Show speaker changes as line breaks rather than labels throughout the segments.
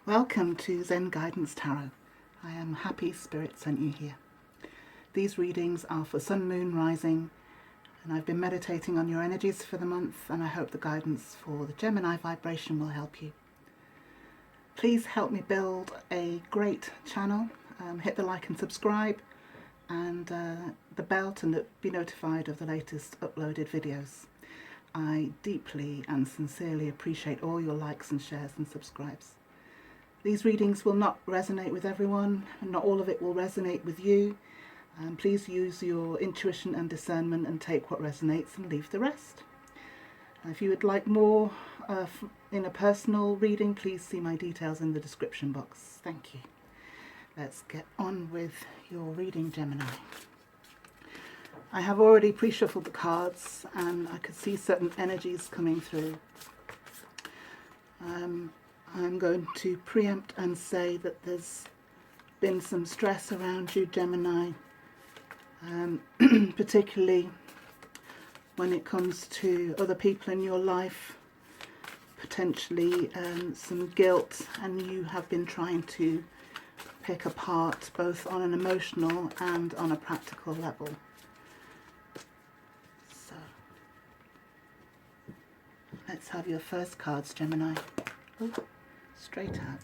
Welcome to Zen Guidance Tarot. I am happy Spirit sent you here. These readings are for Sun, Moon, Rising, and I've been meditating on your energies for the month, and I hope the guidance for the Gemini vibration will help you. Please help me build a great channel. Hit the like and subscribe, and the bell to be notified of the latest uploaded videos. I deeply and sincerely appreciate all your likes and shares and subscribes. These readings will not resonate with everyone, and not all of it will resonate with you. Please use your intuition and discernment and take what resonates and leave the rest. If you would like more in a personal reading, please see my details in the description box. Thank you. Let's get on with your reading, Gemini. I have already pre-shuffled the cards and I could see certain energies coming through. I'm going to preempt and say that there's been some stress around you, Gemini, particularly when it comes to other people in your life, potentially some guilt, and you have been trying to pick apart both on an emotional and on a practical level. So let's have your first cards, Gemini. Ooh, straight out.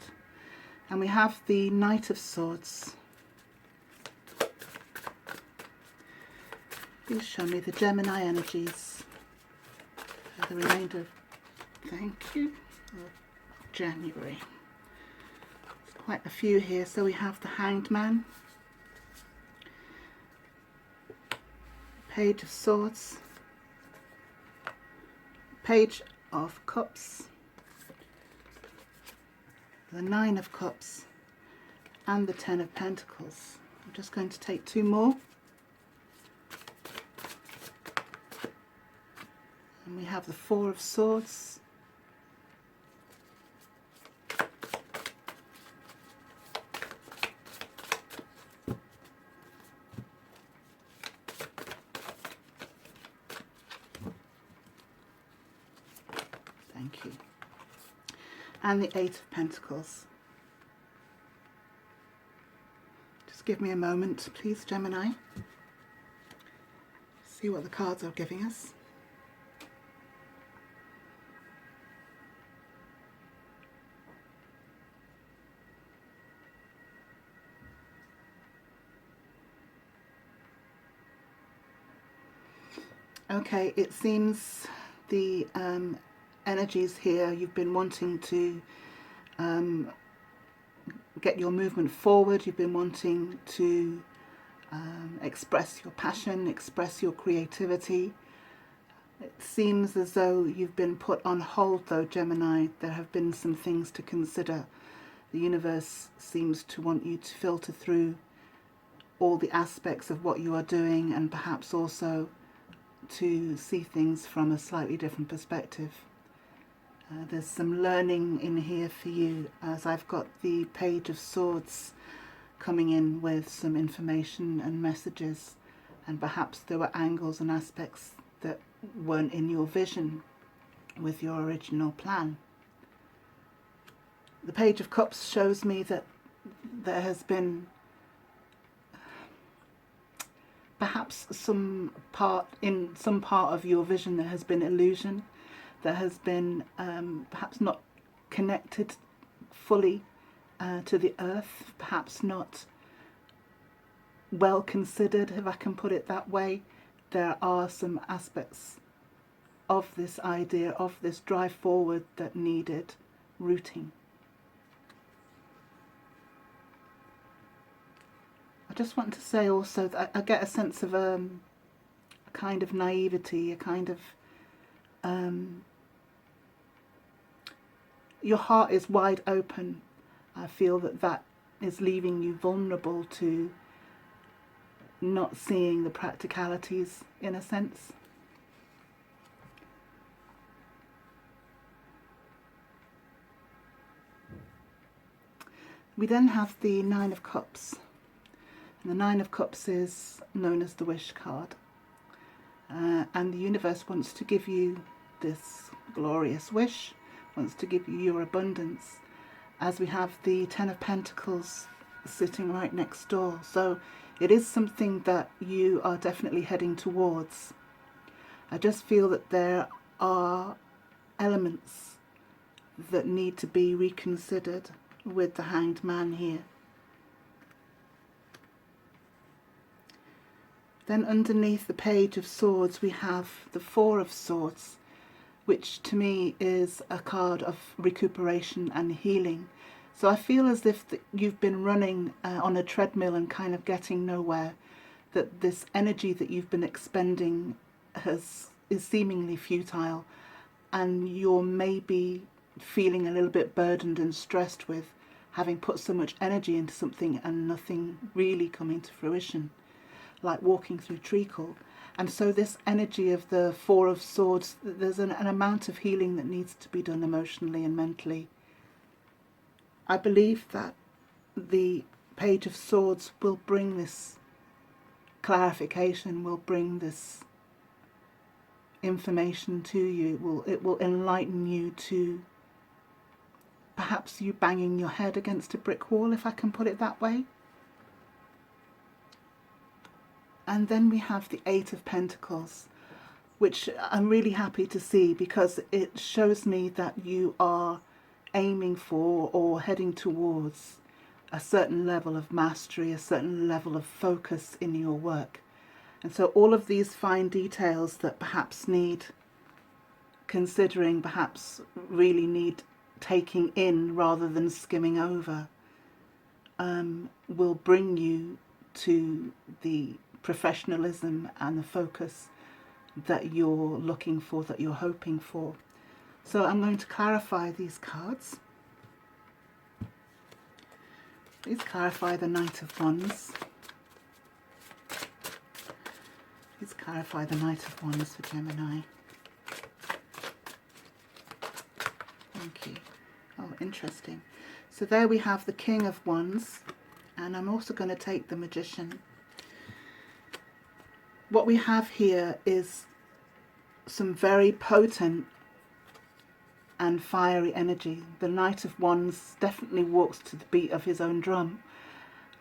And we have the Knight of Swords. Please show me the Gemini energies for the remainder of, thank you, of January. There's quite a few here. So we have the Hanged Man, Page of Swords, Page of Cups, the Nine of Cups, and the Ten of Pentacles. I'm just going to take two more. And we have the Four of Swords, thank you, and the Eight of Pentacles. Just give me a moment, please, Gemini. See what the cards are giving us. Okay, it seems the energies here, you've been wanting to get your movement forward, you've been wanting to express your passion, express your creativity. It seems as though you've been put on hold though, Gemini. There have been some things to consider. The universe seems to want you to filter through all the aspects of what you are doing, and perhaps also to see things from a slightly different perspective. There's some learning in here for you, as I've got the Page of Swords coming in with some information and messages, and perhaps there were angles and aspects that weren't in your vision with your original plan. The Page of Cups shows me that there has been perhaps some part of your vision there has been illusion, there has been perhaps not connected fully to the earth, perhaps not well considered, if I can put it that way. There are some aspects of this idea, of this drive forward, that needed rooting. I just want to say also that I get a sense of a kind of naivety, a kind of your heart is wide open. I feel that that is leaving you vulnerable to not seeing the practicalities, in a sense. We then have the Nine of Cups. And the Nine of Cups is known as the Wish card. And the universe wants to give you this glorious wish, wants to give you your abundance. as we have the Ten of Pentacles sitting right next door. So it is something that you are definitely heading towards. I just feel that there are elements that need to be reconsidered with the Hanged Man here. Then underneath the Page of Swords we have the Four of Swords, which to me is a card of recuperation and healing. So I feel as if you've been running on a treadmill and kind of getting nowhere, that this energy that you've been expending is seemingly futile, and you're maybe feeling a little bit burdened and stressed with having put so much energy into something and nothing really coming to fruition, like walking through treacle. And so this energy of the Four of Swords, there's an amount of healing that needs to be done emotionally and mentally. I believe that the Page of Swords will bring this clarification, will bring this information to you. It will enlighten you to perhaps you banging your head against a brick wall, if I can put it that way. And then we have the Eight of Pentacles, which I'm really happy to see, because it shows me that you are aiming for or heading towards a certain level of mastery, a certain level of focus in your work. And so all of these fine details that perhaps need considering, perhaps really need taking in rather than skimming over, will bring you to the professionalism and the focus that you're looking for, that you're hoping for. So I'm going to clarify these cards. Please clarify the Knight of Wands. Please clarify the Knight of Wands for Gemini. Thank you. Oh, interesting. So there we have the King of Wands, and I'm also going to take the Magician. What we have here is some very potent and fiery energy. The Knight of Wands definitely walks to the beat of his own drum.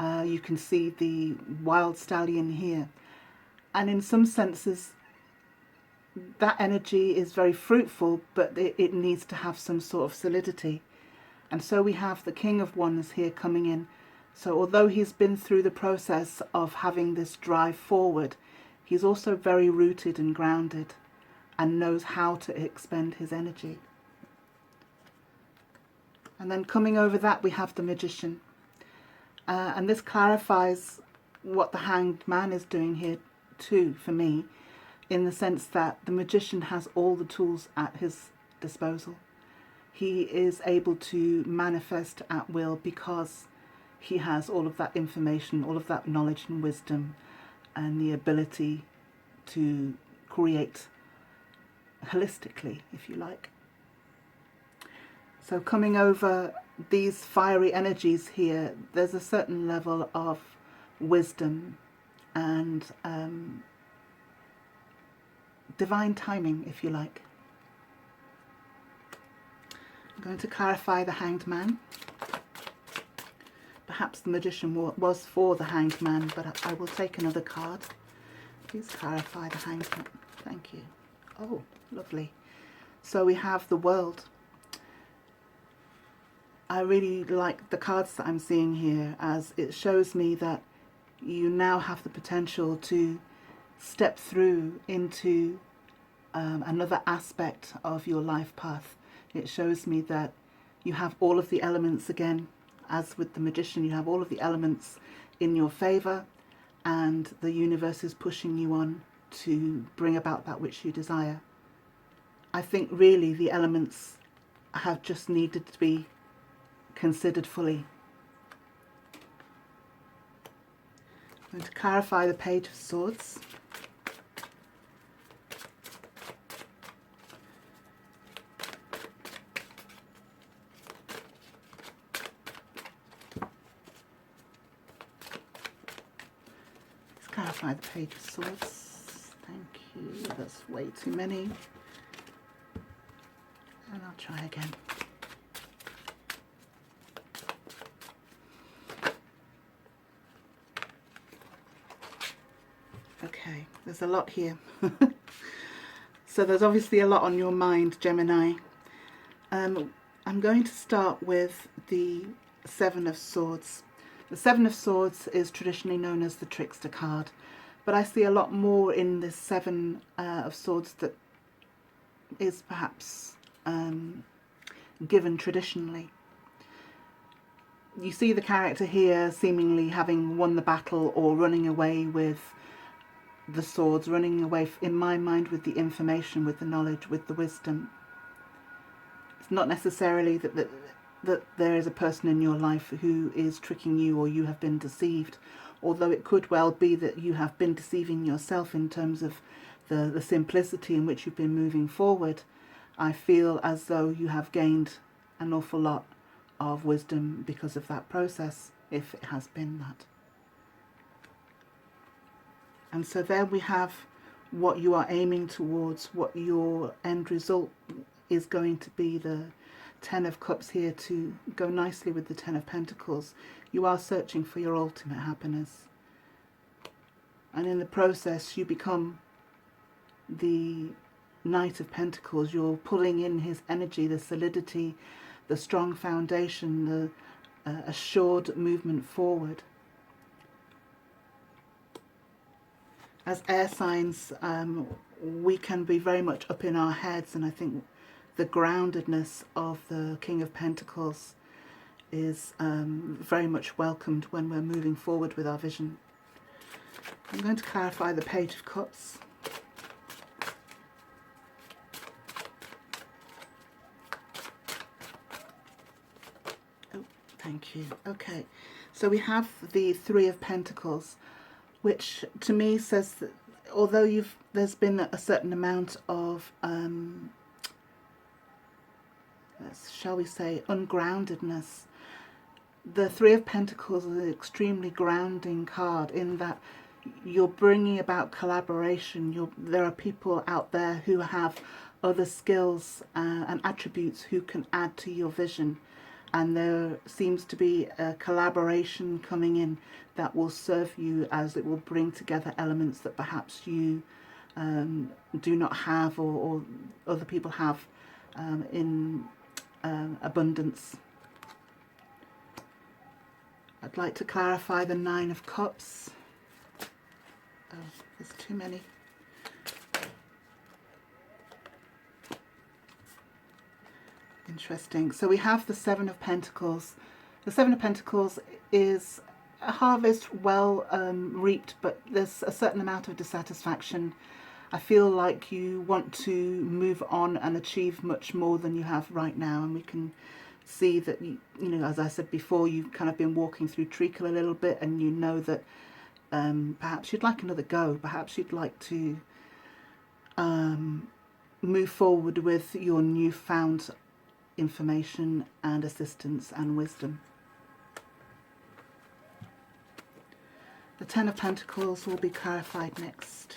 You can see the wild stallion here. And in some senses, that energy is very fruitful, but it needs to have some sort of solidity. And so we have the King of Wands here coming in. So although he's been through the process of having this drive forward, he's also very rooted and grounded and knows how to expend his energy. And then coming over that, we have the Magician. And this clarifies what the Hanged Man is doing here too, for me, in the sense that the Magician has all the tools at his disposal. He is able to manifest at will because he has all of that information, all of that knowledge and wisdom, and the ability to create holistically, if you like. So coming over these fiery energies here, there's a certain level of wisdom and divine timing, if you like. I'm going to clarify the Hanged Man. Perhaps the Magician was for the Hanged Man, but I will take another card. Please clarify the Hanged Man. Thank you. Oh, lovely. So we have the World. I really like the cards that I'm seeing here, as it shows me that you now have the potential to step through into another aspect of your life path. It shows me that you have all of the elements again, as with the Magician, you have all of the elements in your favor, and the universe is pushing you on to bring about that which you desire. I think really the elements have just needed to be considered fully. I'm going to clarify the Page of Swords. Let's clarify the Page of Swords. Thank you. That's way too many. And I'll try again. Okay, there's a lot here. So there's obviously a lot on your mind, Gemini. I'm going to start with the Seven of Swords. The Seven of Swords is traditionally known as the trickster card, but I see a lot more in this Seven of Swords that is perhaps given traditionally. You see the character here seemingly having won the battle or running away with the swords, running away, in my mind, with the information, with the knowledge, with the wisdom. It's not necessarily that there is a person in your life who is tricking you or you have been deceived, although it could well be that you have been deceiving yourself in terms of the simplicity in which you've been moving forward. I feel as though you have gained an awful lot of wisdom because of that process, if it has been that. And so there we have what you are aiming towards, what your end result is going to be. The Ten of Cups here to go nicely with the Ten of Pentacles. You are searching for your ultimate happiness. And in the process you become the Knight of Pentacles. You're pulling in his energy, the solidity, the strong foundation, the assured movement forward. As air signs, we can be very much up in our heads, and I think the groundedness of the King of Pentacles is very much welcomed when we're moving forward with our vision. I'm going to clarify the Page of Cups. Oh, thank you. Okay, so we have the Three of Pentacles, which to me says that although there's been a certain amount of, shall we say, ungroundedness, the Three of Pentacles is an extremely grounding card in that you're bringing about collaboration. There are people out there who have other skills and attributes who can add to your vision. And there seems to be a collaboration coming in that will serve you, as it will bring together elements that perhaps you do not have, or other people have in abundance. I'd like to clarify the Nine of Cups. Oh, there's too many. Interesting. So we have the Seven of Pentacles. The Seven of Pentacles is a harvest well reaped, but there's a certain amount of dissatisfaction. I feel like you want to move on and achieve much more than you have right now, and we can see that, you know, as I said before, you've kind of been walking through treacle a little bit, and you know that perhaps you'd like another go. Perhaps you'd like to move forward with your newfound information and assistance and wisdom. The Ten of Pentacles will be clarified next.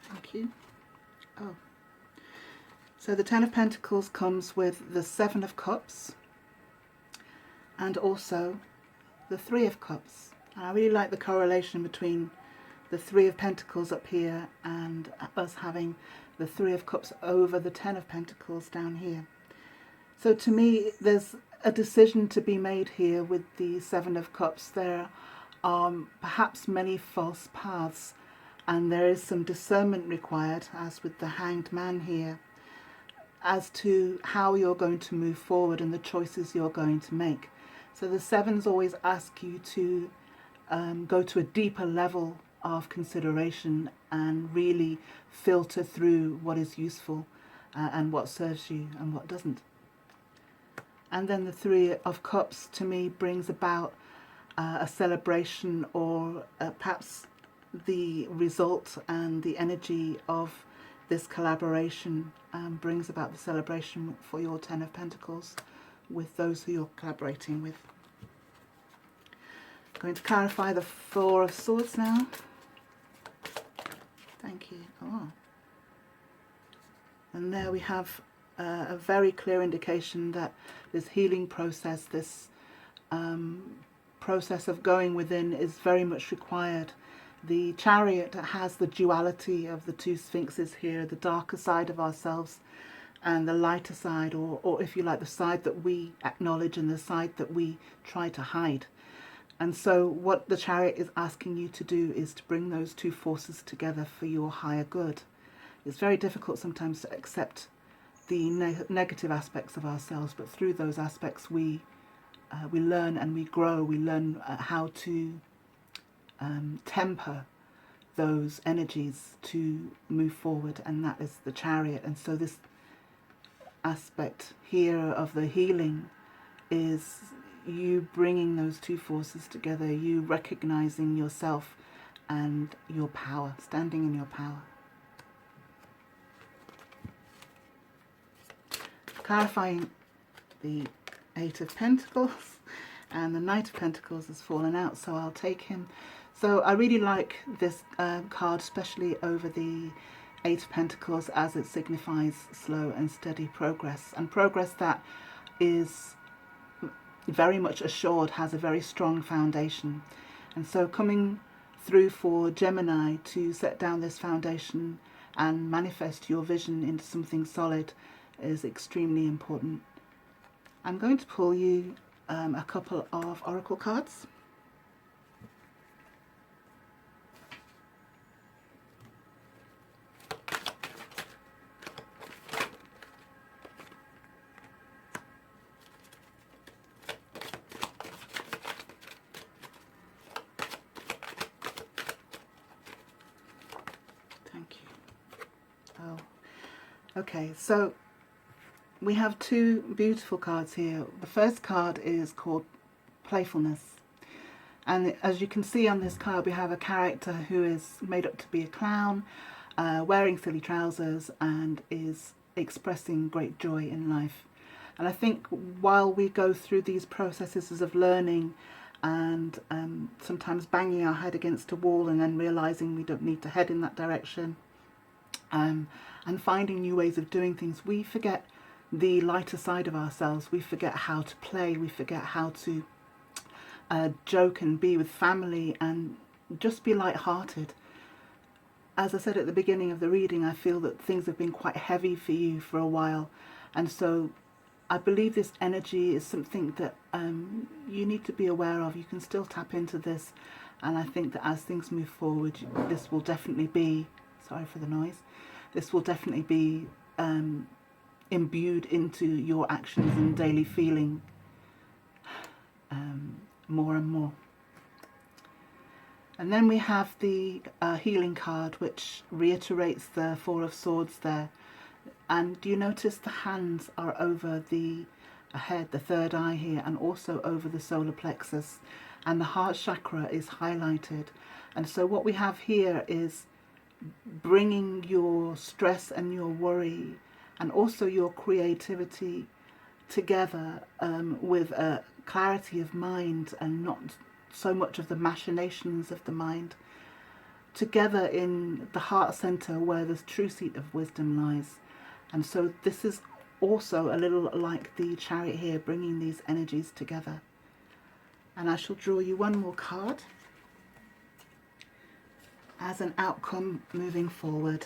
Thank you. Oh, so the Ten of Pentacles comes with the Seven of Cups and also the Three of Cups. And I really like the correlation between the Three of Pentacles up here and us having the Three of Cups over the Ten of Pentacles down here. So to me, there's a decision to be made here with the Seven of Cups. There are perhaps many false paths, and there is some discernment required, as with the Hanged Man here, as to how you're going to move forward and the choices you're going to make. So the Sevens always ask you to go to a deeper level of consideration and really filter through what is useful and what serves you and what doesn't. And then the Three of Cups to me brings about a celebration, or perhaps the result and the energy of this collaboration brings about the celebration for your Ten of Pentacles with those who you're collaborating with. I'm going to clarify the Four of Swords now. Thank you. Oh. And there we have a very clear indication that this healing process, this process of going within is very much required. The Chariot has the duality of the two sphinxes here, the darker side of ourselves and the lighter side, or if you like, the side that we acknowledge and the side that we try to hide. And so what the Chariot is asking you to do is to bring those two forces together for your higher good. It's very difficult sometimes to accept the negative aspects of ourselves, but through those aspects we learn and we grow. We learn how to temper those energies to move forward, and that is the Chariot. And so this aspect here of the healing is you bringing those two forces together, you recognizing yourself and your power, standing in your power. Clarifying the Eight of Pentacles, and the Knight of Pentacles has fallen out, so I'll take him. So I really like this card, especially over the Eight of Pentacles, as it signifies slow and steady progress, and progress that is very much assured, has a very strong foundation. And so coming through for Gemini to set down this foundation and manifest your vision into something solid is extremely important. I'm going to pull you a couple of oracle cards. Thank you. Oh, okay, so we have two beautiful cards here. The first card is called Playfulness. And as you can see on this card, we have a character who is made up to be a clown, wearing silly trousers, and is expressing great joy in life. And I think while we go through these processes of learning and sometimes banging our head against a wall and then realizing we don't need to head in that direction, and finding new ways of doing things, we forget the lighter side of ourselves. We forget how to play, we forget how to joke and be with family and just be light-hearted. As I said at the beginning of the reading, I feel that things have been quite heavy for you for a while, and so I believe this energy is something that you need to be aware of. You can still tap into this, and I think that as things move forward, this will definitely be, sorry for the noise, this will definitely be imbued into your actions and daily feeling more and more. And then we have the healing card, which reiterates the Four of Swords there. And do you notice the hands are over the head, the third eye here, and also over the solar plexus, and the heart chakra is highlighted. And so what we have here is bringing your stress and your worry and also your creativity together with a clarity of mind and not so much of the machinations of the mind, together in the heart center where the true seat of wisdom lies. And so this is also a little like the Chariot here, bringing these energies together. And I shall draw you one more card as an outcome moving forward.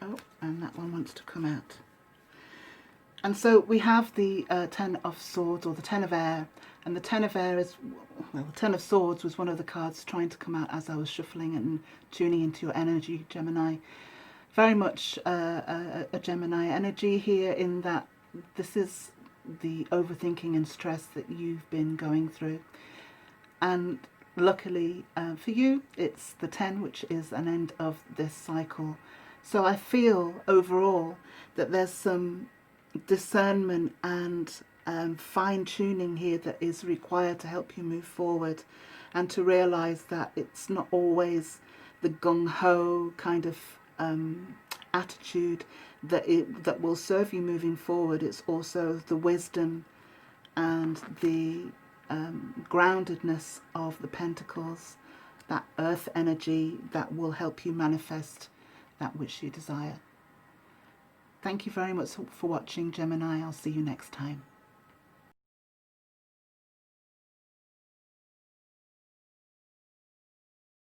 Oh, and that one wants to come out. And so we have the Ten of Swords, or the Ten of Air. And the Ten of Air is, well, the Ten of Swords was one of the cards trying to come out as I was shuffling and tuning into your energy, Gemini. Very much a Gemini energy here, in that this is the overthinking and stress that you've been going through. And luckily for you, it's the 10, which is an end of this cycle. So I feel overall that there's some discernment and fine-tuning here that is required to help you move forward, and to realize that it's not always the gung-ho kind of attitude that will serve you moving forward. It's also the wisdom and the groundedness of the Pentacles, that earth energy that will help you manifest that which you desire. Thank you very much for watching, Gemini. I'll see you next time.